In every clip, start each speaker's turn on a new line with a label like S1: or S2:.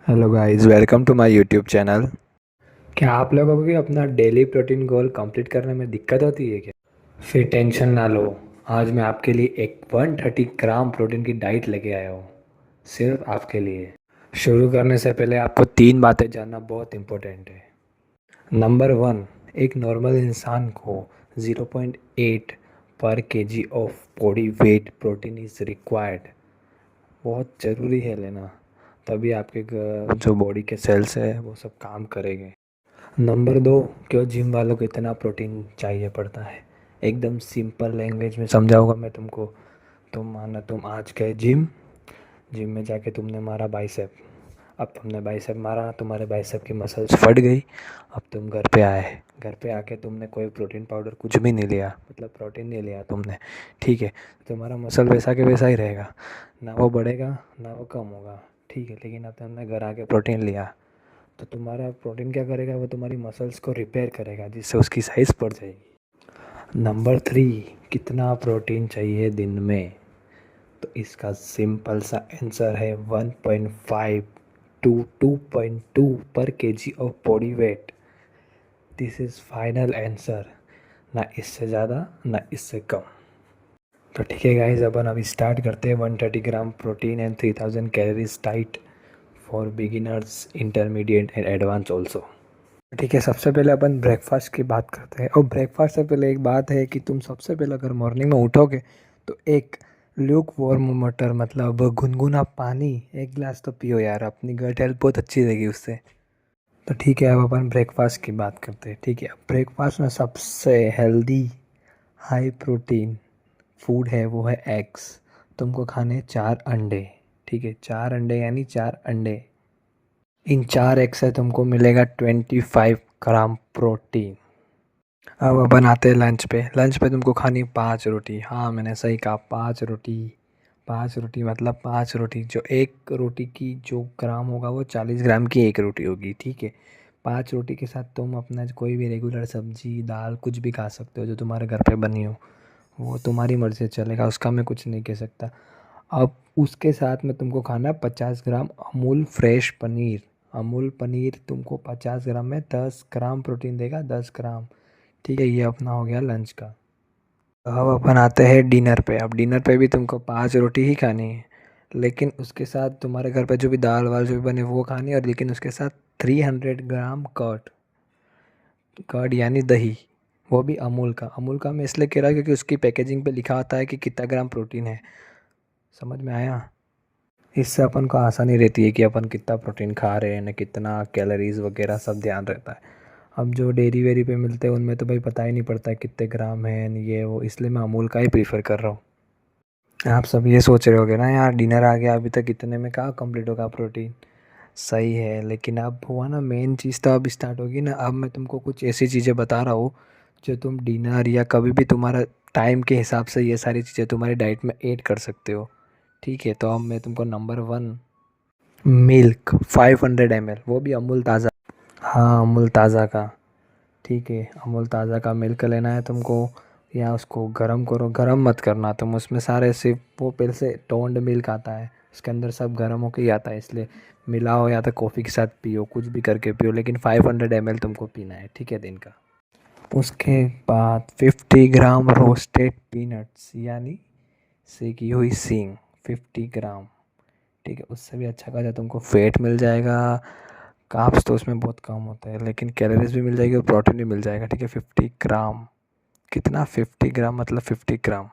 S1: Hello guys, welcome to my YouTube channel. क्या आप लोगों को भी अपना डेली प्रोटीन गोल कंप्लीट करने में दिक्कत होती है क्या? फिर टेंशन ना लो। आज मैं आपके लिए एक 130 ग्राम प्रोटीन की डाइट लेके आया हूँ, सिर्फ आपके लिए। शुरू करने से पहले आपको तीन बातें जानना बहुत इम्पोर्टेंट है। नंबर वन, एक नॉर्मल इंसान को 0.8 पर KG of body weight protein is required. बहुत ज़रूरी है लेना, तभी आपके जो बॉडी के सेल्स है वो सब काम करेंगे। नंबर दो, क्यों जिम वालों को इतना प्रोटीन चाहिए पड़ता है। एकदम सिंपल लैंग्वेज में समझाऊंगा मैं तुमको। तुम माना तुम आज गए जिम, जिम में जाके तुमने मारा बाइसेप। अब तुमने बाइसेप मारा, तुम्हारे बाइसेप की मसल्स फट गई। अब तुम घर पे आए, घर पे आके तुमने कोई प्रोटीन पाउडर कुछ भी नहीं लिया, मतलब प्रोटीन नहीं लिया तुमने। ठीक है, तुम्हारा मसल वैसा के वैसा ही रहेगा, ना वो बढ़ेगा ना वो कम होगा। ठीक है, लेकिन अब तुमने घर आके प्रोटीन लिया, तो तुम्हारा प्रोटीन क्या करेगा, वो तुम्हारी मसल्स को रिपेयर करेगा, जिससे उसकी साइज़ बढ़ जाएगी। नंबर थ्री, कितना प्रोटीन चाहिए दिन में? तो इसका सिंपल सा आंसर है 1.5 टू 2.2 पर KG of body weight. This is final answer, ना इससे ज़्यादा ना इससे कम। तो ठीक है गाइस, अपन अभी स्टार्ट करते हैं 130 gram protein and 3000 calories diet for beginners, intermediate and advance also. ठीक है, सबसे पहले अपन ब्रेकफास्ट की बात करते हैं। और ब्रेकफास्ट से पहले एक बात है कि तुम सबसे पहले अगर मॉर्निंग में उठोगे तो एक ल्यूक वार्म वाटर, मतलब गुनगुना पानी, एक गिलास तो पियो यार, अपनी गट हेल्थ बहुत अच्छी रहेगी उससे। तो ठीक है, अब अपन ब्रेकफास्ट की बात करते हैं। ठीक है, अब ब्रेकफास्ट में सबसे हेल्दी हाई प्रोटीन फूड है वो है एग्स। तुमको खाने 4 अंडे। ठीक है, 4 अंडे यानी 4 अंडे। इन 4 एग से तुमको मिलेगा 25 ग्राम प्रोटीन। अब अपन आते हैं लंच पे। लंच पे तुमको खानी 5 रोटी। हाँ, मैंने सही कहा, 5 रोटी। 5 रोटी मतलब 5 रोटी, जो एक रोटी की जो ग्राम होगा वो 40 ग्राम की एक रोटी होगी। ठीक है, 5 रोटी के साथ तुम अपना कोई भी रेगुलर सब्जी दाल कुछ भी खा सकते हो जो तुम्हारे घर पे बनी हो, वो तुम्हारी मर्ज़ी से चलेगा, उसका मैं कुछ नहीं कह सकता। अब उसके साथ में तुमको खाना 50 ग्राम अमूल फ्रेश पनीर। अमूल पनीर तुमको 50 ग्राम में 10 ग्राम प्रोटीन देगा, 10 ग्राम। ठीक है, ये अपना हो गया लंच का। अब अपन आते हैं डिनर पे। अब डिनर पे भी तुमको 5 रोटी ही खानी है, लेकिन उसके साथ तुम्हारे घर पे जो भी दाल वाल जो भी बने वो खानी है, और लेकिन उसके साथ 300 ग्राम कर्ड। कर्ड यानी दही, वो भी अमूल का। अमूल का मैं इसलिए कह रहा हूँ क्योंकि उसकी पैकेजिंग पे लिखा होता है कि कितना ग्राम प्रोटीन है। समझ में आया? इससे अपन को आसानी रहती है कि अपन कितना प्रोटीन खा रहे हैं ना, कितना कैलोरीज वगैरह सब ध्यान रहता है। अब जो डेयरी वेरी पे मिलते हैं उनमें तो भाई पता ही नहीं पड़ता है कितने ग्राम है न ये वो, इसलिए मैं अमूल का ही प्रीफर कर रहा हूँ। आप सब ये सोच रहे होगे ना, यार डिनर आ गया, अभी तक इतने में कहाँ कंप्लीट होगा प्रोटीन। सही है, लेकिन अब हुआ ना मेन चीज़, तो अब स्टार्ट होगी ना। अब मैं तुमको कुछ ऐसी चीज़ें बता रहा हूँ जो तुम डिनर या कभी भी तुम्हारा टाइम के हिसाब से ये सारी चीज़ें तुम्हारी डाइट में ऐड कर सकते हो। ठीक है, तो अब मैं तुमको नंबर वन, मिल्क 500 ml, वो भी अमूल ताज़ा। हाँ, अमूल ताज़ा का। ठीक है, अमूल ताज़ा का मिल्क लेना है तुमको। या उसको गर्म करो, गर्म मत करना तुम, उसमें सारे सिर्फ वो पहले से टोंड मिल्क आता है, उसके अंदर सब गर्म होके ही आता है, इसलिए मिलाओ या तो कॉफ़ी के साथ पियो, कुछ भी करके पियो, लेकिन 500 ml तुमको पीना है। ठीक है, दिन का। उसके बाद 50 ग्राम रोस्टेड पीनट्स, यानी सेकी हुई सींग, 50 ग्राम। ठीक है, उससे भी अच्छा खासा तुमको फैट मिल जाएगा। कार्ब्स तो उसमें बहुत कम होता है, लेकिन कैलोरीज भी मिल जाएगी और प्रोटीन भी मिल जाएगा। ठीक है, 50 ग्राम। कितना? 50 ग्राम मतलब 50 ग्राम।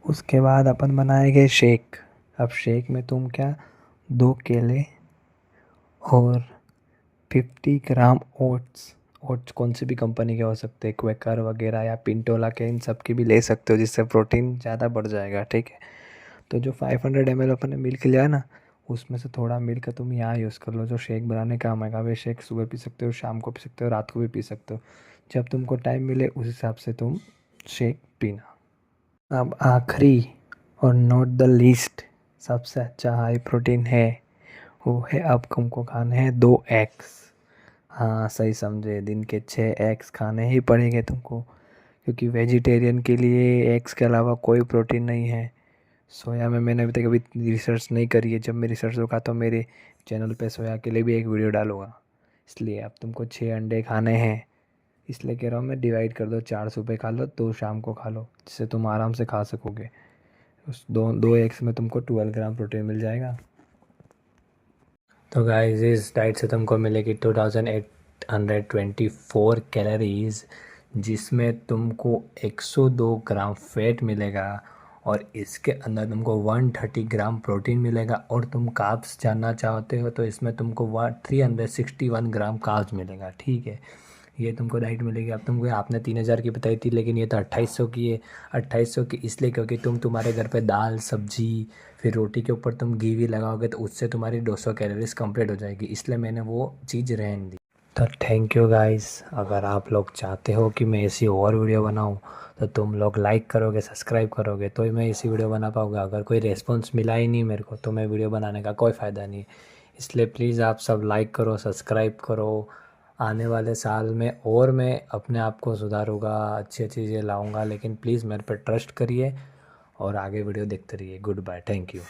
S1: उसके बाद अपन बनाएंगे शेक। अब शेक में तुम क्या, 2 केले और 50 ग्राम ओट्स। ओट्स कौन सी भी कंपनी के हो सकते हैं, क्वेकर वगैरह या पिंटोला के, इन सब की भी ले सकते हो, जिससे प्रोटीन ज़्यादा बढ़ जाएगा। ठीक है, तो जो 500 ml अपन ने मिल्क लिया है ना, उसमें से थोड़ा मिल्क तुम यहाँ यूज़ कर लो जो शेक बनाने काम आएगा। वे शेक सुबह पी सकते हो, शाम को पी सकते हो, रात को भी पी सकते हो, जब तुमको टाइम मिले उस हिसाब से तुम शेक पीना। अब आखिरी और नॉट द लीस्ट, सबसे अच्छा हाई प्रोटीन है वो है, अब तुमको खाने हैं 2 एग्स। हाँ, सही समझे, दिन के 6 एग्स खाने ही पड़ेंगे तुमको, क्योंकि वेजिटेरियन के लिए एग्स के अलावा कोई प्रोटीन नहीं है। सोया में मैंने अभी तक कभी रिसर्च नहीं करी है। जब मैं रिसर्च होगा तो मेरे चैनल पे सोया के लिए भी एक वीडियो डालूँगा। इसलिए अब तुमको 6 अंडे खाने हैं, इसलिए कह रहा हूँ मैं, डिवाइड कर दो, 4 सुबह खा लो, 2 शाम को खा लो, जिससे तुम आराम से खा सकोगे। उस दो दो एग्स में तुमको 12 ग्राम प्रोटीन मिल जाएगा। तो गाइस इस डाइट से तुमको मिलेगी 2824 कैलोरीज, जिसमें तुमको 102 ग्राम फैट मिलेगा और इसके अंदर तुमको 130 ग्राम प्रोटीन मिलेगा। और तुम कार्ब्स जानना चाहते हो तो इसमें तुमको 361 ग्राम कार्ब्स मिलेगा। ठीक है, ये तुमको डाइट मिलेगी। अब तुमको आपने 3000 की बताई थी, लेकिन ये तो 2800 की है। 2800 की इसलिए क्योंकि तुम्हारे घर पे दाल सब्जी फिर रोटी के ऊपर तुम घी भी लगाओगे तो उससे तुम्हारी 200 कैलोरीज कंप्लीट हो जाएगी, इसलिए मैंने वो चीज़ रहने दी। तो थैंक यू गाइस। अगर आप लोग चाहते हो कि मैं ऐसी और वीडियो बनाऊं तो तुम लोग लाइक करोगे, सब्सक्राइब करोगे तो ही मैं ऐसी वीडियो बना पाऊँगा। अगर कोई रेस्पॉन्स मिला ही नहीं मेरे को तो मैं वीडियो बनाने का कोई फ़ायदा नहीं। इसलिए प्लीज़ आप सब लाइक करो, सब्सक्राइब करो। आने वाले साल में और मैं अपने आप को सुधारूँगा, अच्छी अच्छी चीज़ें लाऊँगा, लेकिन प्लीज़ मेरे पर ट्रस्ट करिए और आगे वीडियो देखते रहिए। Good bye, thank you.